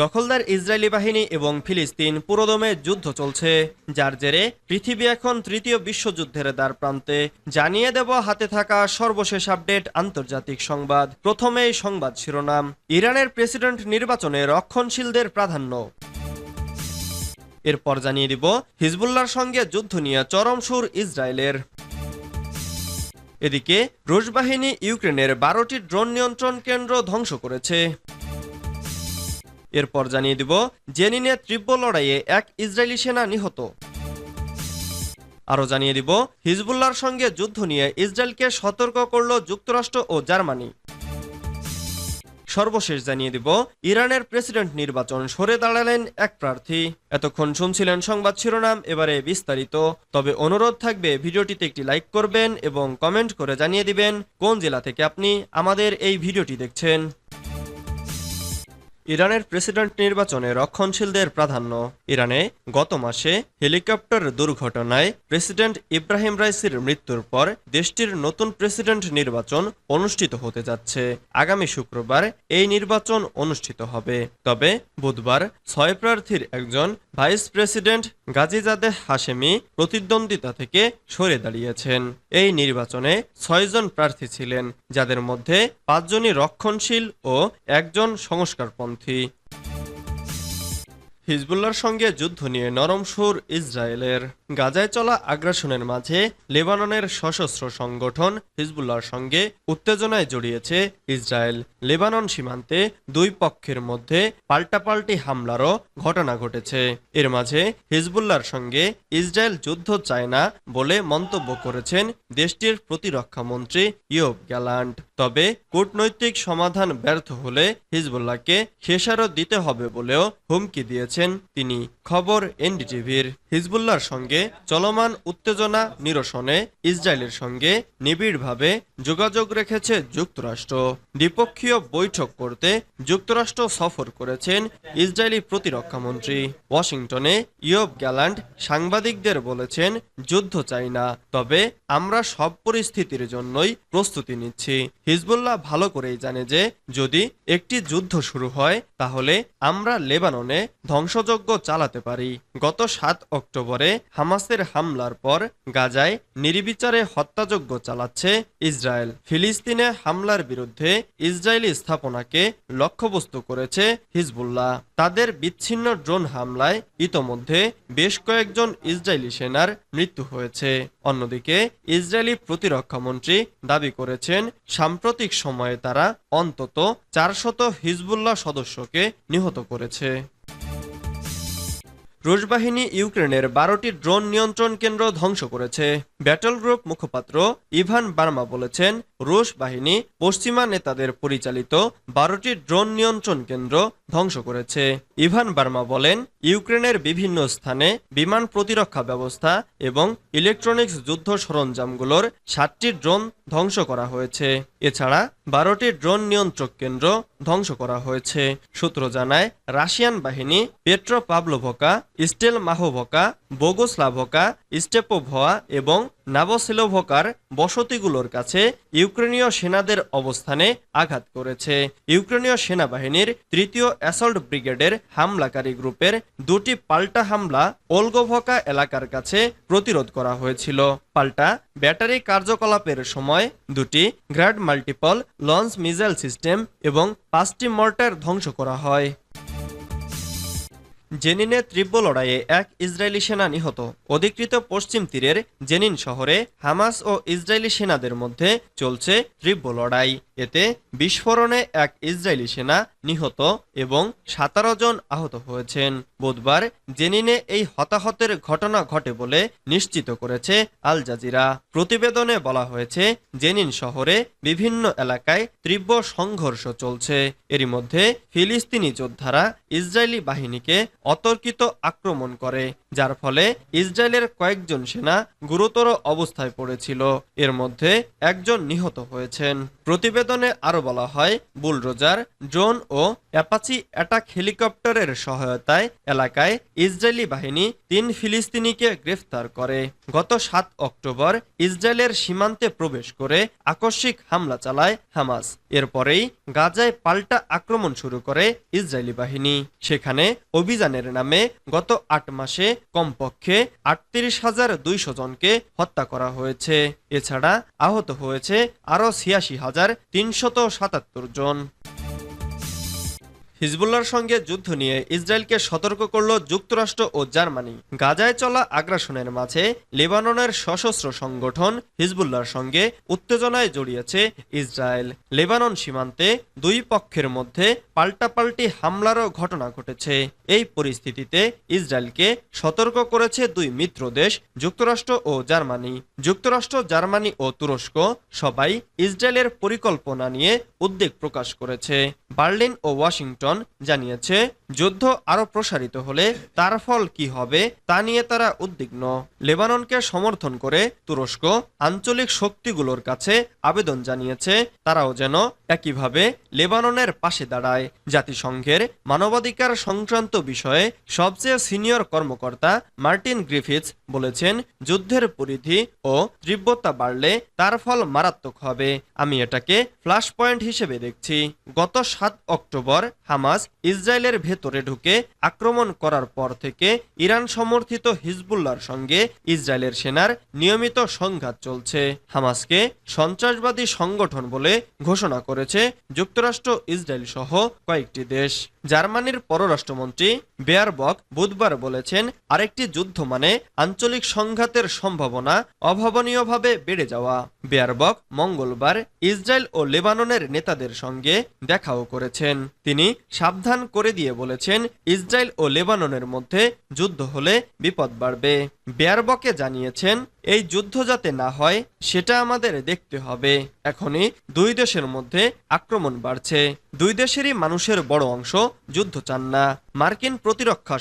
দখলদার ইসরায়েলি বাহিনী এবং ফিলিস্তিন পুরোদমে যুদ্ধ চলছে, যার জেরে পৃথিবী এখন তৃতীয় বিশ্বযুদ্ধের দ্বারপ্রান্তে। জানিয়ে দেব হাতে থাকা সর্বশেষ আপডেট আন্তর্জাতিক সংবাদ। প্রথমেই সংবাদ শিরোনাম। ইরানের প্রেসিডেন্ট নির্বাচনে রক্ষণশীলদের প্রাধান্য। এরপর জানিয়ে দিব হিজবুল্লাহর সঙ্গে যুদ্ধ নিয়ে চরম সুর ইসরায়েলের। এদিকে রুশ বাহিনী ইউক্রেনের 12টি ড্রোন নিয়ন্ত্রণ কেন্দ্র ধ্বংস করেছে। এরপর জানিয়ে দিব জেনিনে তীব্র লড়াইয়ে এক ইসরায়েলি সেনা নিহত। আরও জানিয়ে দিব হিজবুল্লাহর সঙ্গে যুদ্ধ নিয়ে ইসরায়েলকে সতর্ক করল যুক্তরাষ্ট্র ও জার্মানি। সর্বশেষ জানিয়ে দিব ইরানের প্রেসিডেন্ট নির্বাচন সরে দাঁড়ালেন এক প্রার্থী। এতক্ষণ শুনছিলেন সংবাদ শিরোনাম, এবারে বিস্তারিত। তবে অনুরোধ থাকবে ভিডিওটিতে একটি লাইক করবেন এবং কমেন্ট করে জানিয়ে দিবেন কোন জেলা থেকে আপনি আমাদের এই ভিডিওটি দেখছেন। ইরানের প্রেসিডেন্ট নির্বাচনে রক্ষণশীলদের প্রাধান্য। ইরানে গত মাসে হেলিকপ্টার দুর্ঘটনায় প্রেসিডেন্ট ইব্রাহিম রাইসির মৃত্যুর পর দেশটির নতুন প্রেসিডেন্ট নির্বাচন অনুষ্ঠিত হতে যাচ্ছে। আগামী শুক্রবার এই নির্বাচন অনুষ্ঠিত হবে। তবে বুধবার 6 প্রার্থীর একজন ভাইস প্রেসিডেন্ট গাজিজাদেহ হাশেমি প্রতিদ্বন্দ্বিতা থেকে সরে দাঁড়িয়েছেন। এই নির্বাচনে 6 জন প্রার্থী ছিলেন, যাদের মধ্যে 5 জনই রক্ষণশীল ও একজন সংস্কারপন্থী। হিজবুল্লাহর সঙ্গে যুদ্ধ নিয়ে নরম সুর ইসরায়েলের। গাজায় চলা আগ্রাসনের মাঝে লেবাননের সশস্ত্র সংগঠন হিজবুল্লাহর সঙ্গে উত্তেজনায় জড়িয়েছে ইসরায়েল। লেবানন সীমান্তে দুই পক্ষের মধ্যে পাল্টাপাল্টি হামলারও ঘটনা ঘটেছে। এর মাঝে হিজবুল্লাহর সঙ্গে ইসরায়েল যুদ্ধ চায় না বলে মন্তব্য করেছেন দেশটির প্রতিরক্ষা মন্ত্রী ইয়োব গ্যালান্ট। তবে কূটনৈতিক সমাধান ব্যর্থ হলে হিজবুল্লাহকে খেসারত দিতে হবে বলেও হুমকি দিয়েছেন তিনি। খবর এনডিটিভির। হিজবুল্লাহর সঙ্গে চলমান উত্তেজনা নিরসনে ইসরায়েলের সঙ্গে নিবিড়ভাবে যোগাযোগ রেখেছে যুক্তরাষ্ট্র। দ্বিপক্ষীয় বৈঠক করতে যুক্তরাষ্ট্র সফর করেছেন ইসরায়েলি প্রতিরক্ষা মন্ত্রী। ওয়াশিংটনে ইয়োব গ্যালান্ট সাংবাদিকদের বলেছেন, যুদ্ধ চাই না, তবে আমরা সব পরিস্থিতির জন্যই প্রস্তুতি নিচ্ছি। হিজবুল্লাহ ভালো করেই জানে যে যদি একটি যুদ্ধ শুরু হয় তাহলে আমরা লেবাননে ধ্বংসযজ্ঞ চালাতে পারি। গত 7 অক্টোবরে হামাসের হামলার পর গাজায় নির্বিচারে হত্যাযজ্ঞ চালাচ্ছে ইসরায়েল। ফিলিস্তিনে হামলার বিরুদ্ধে ইসরায়েলি স্থাপনাকে লক্ষ্যবস্তু করেছে হিজবুল্লাহ। তাদের বিচ্ছিন্ন ড্রোন হামলায় ইতোমধ্যে বেশ কয়েকজন ইসরায়েলি সেনার মৃত্যু হয়েছে। অন্যদিকে ইসরায়েলি প্রতিরক্ষা মন্ত্রী দাবি করেছেন সাম্প্রতিক সময়ে তারা অন্তত 400 হিজবুল্লাহ সদস্যকে নিহত করেছে। রুশ বাহিনী ইউক্রেনের 12টি ড্রোন নিয়ন্ত্রণ কেন্দ্র ধ্বংস করেছে। ব্যাটল গ্রুপ মুখপাত্র ইভান বার্মা বলেছেন, রুশ বাহিনী পশ্চিমা নেতাদের পরিচালিত 12টি ড্রোন নিয়ন্ত্রণ কেন্দ্র ধ্বংস করেছে। ইভান বার্মা বলেন, ইউক্রেনের বিভিন্ন স্থানে বিমান প্রতিরক্ষা ব্যবস্থা এবং ইলেকট্রনিক্স যুদ্ধ সরঞ্জামগুলোর 7টি ড্রোন ধ্বংস করা হয়েছে। এছাড়া 12টি ড্রোন নিয়ন্ত্রক কেন্দ্র ধ্বংস করা হয়েছে। সূত্র জানায়, রাশিয়ান বাহিনী পেট্রোপাভলোভকা, স্টেলমাহোভকা, বোগোস্লাভকা, স্টেপোভয়া এবং নাভোসিলোভকার বসতিগুলোর কাছে ইউক্রেনীয় সেনাদের অবস্থানে আঘাত করেছে। ইউক্রেনীয় সেনাবাহিনীর 3য় অ্যাসল্ট ব্রিগেডের হামলাকারী গ্রুপের 2টি পাল্টা হামলা ওলগোভকা এলাকার কাছে প্রতিরোধ করা হয়েছিল। পাল্টা ব্যাটারি কার্যকলাপের সময় 2টি grad multiple launch missile system এবং 5টি মর্টার ধ্বংস করা হয়। জেনিনে তীব্র লড়াইয়ে এক ইসরায়েলি সেনা নিহত। অধিকৃত পশ্চিম তীরের জেনিন শহরে হামাস ও ইসরায়েলি সেনাদের মধ্যে চলছে তীব্র লড়াই। এতে বিস্ফোরণে এক ইসরায়েলি সেনা নিহত এবং 17 জন আহত হয়েছেন। বুধবার জেনিনে এই হতাহতের ঘটনা ঘটে বলে নিশ্চিত করেছে আল জাজিরা। প্রতিবেদনে বলা হয়েছে, জেনিন শহরে বিভিন্ন এলাকায় তীব্র সংঘর্ষ চলছে। এরই মধ্যে ফিলিস্তিনি যোদ্ধারা ইসরায়েলি বাহিনীকে অতর্কিত আক্রমণ করে, যার ফলে ইসরায়েলের কয়েকজন সেনা গুরুতর অবস্থায় পড়েছিল। এর মধ্যে একজন নিহত হয়েছেন। প্রতিবেদনে আরো বলা হয়, বুলডোজার, ড্রোন ও ও অ্যাপাচি অ্যাটাক হেলিকপ্টারের সহায়তায় এলাকায় ইসরায়েলি বাহিনী 3 ফিলিস্তিনিকে গ্রেফতার করে। গত 7 অক্টোবর ইসরায়েলের সীমান্তে প্রবেশ করে আকস্মিক হামলা চালায় হামাস। এরপরেই গাজায় পাল্টা আক্রমণ শুরু করে ইসরায়েলি বাহিনী। সেখানে অভিযানের নামে গত 8 মাসে কমপক্ষে ৩৮,২০০ জনকে হত্যা করা হয়েছে। এছাড়া আহত হয়েছে আরও ৮৬,৩৭৭ জন। হিজবুল্লাহর সঙ্গে যুদ্ধ নিয়ে ইসরায়েলকে সতর্ক করল যুক্তরাষ্ট্র ও জার্মানি। গাজায় চলা আগ্রাসনের মাঝে লেবাননের সশস্ত্র সংগঠন হিজবুল্লাহর সঙ্গে উত্তেজনায় জড়িয়েছে ইসরায়েল। লেবানন সীমান্তে দুই পক্ষের মধ্যে পাল্টাপাল্টি হামলারও ঘটনা ঘটেছে। এই পরিস্থিতিতে ইসরায়েলকে সতর্ক করেছে দুই মিত্র দেশ যুক্তরাষ্ট্র ও জার্মানি। যুক্তরাষ্ট্র, জার্মানি ও তুরস্ক সবাই ইসরায়েলের পরিকল্পনা নিয়ে উদ্বেগ প্রকাশ করেছে। বার্লিন ও ওয়াশিংটন জানিয়েছে যুদ্ধ আরো প্রসারিত হলে তার ফল কি হবে তা নিয়ে তারা উদ্বিগ্ন। লেবাননকে সমর্থন করে তুরস্ক আঞ্চলিক শক্তিগুলোর কাছে আবেদন জানিয়েছে তারাও যেন একইভাবে লেবাননের পাশে দাঁড়ায়। জাতিসংঘের মানবাধিকার সংক্রান্ত বিষয়ে সবচেয়ে সিনিয়র কর্মকর্তা মার্টিন গ্রিফিথস বলেছেন, যুদ্ধের পরিধি ও তীব্রতা বাড়লে তার ফল মারাত্মক হবে। আমি এটাকে ফ্ল্যাশ পয়েন্ট হিসেবে দেখছি। গত 7 অক্টোবর হামাস ইসরায়েলের ভেতরে ঢুকে আক্রমণ করার পর থেকে ইরান সমর্থিত হিজবুল্লাহর সঙ্গে ইসরায়েলের সেনার নিয়মিত সংঘাত চলছে। হামাসকে সন্ত্রাসবাদী সংগঠন বলে ঘোষণা করেছে যুক্তরাষ্ট্র, ইসরায়েল সহ কয়েকটি দেশ। জার্মানির পররাষ্ট্রমন্ত্রী বেয়ারবক বুধবার বলেছেন, আরেকটি যুদ্ধ মানে আঞ্চলিক সংঘাতের সম্ভাবনা অভাবনীয়ভাবে বেড়ে যাওয়া। বেয়ারবক মঙ্গলবার ইসরায়েল ও লেবাননের নেতাদের সঙ্গে দেখাও করেছেন। তিনি সাবধান করে দিয়ে বলেছেন, ইসরায়েল ও লেবাননের মধ্যে যুদ্ধ হলে বিপদ বাড়বে। বেয়ারবকে জানিয়েছেন, এই যুদ্ধ যাতে না হয় সেটা আমাদের দেখতে হবে। এখনই দুই দেশের মধ্যে আক্রমণ বাড়ছে। দুই দেশেরই মানুষের বড় অংশ যুদ্ধ চান না। মার্কিন প্রতিরক্ষা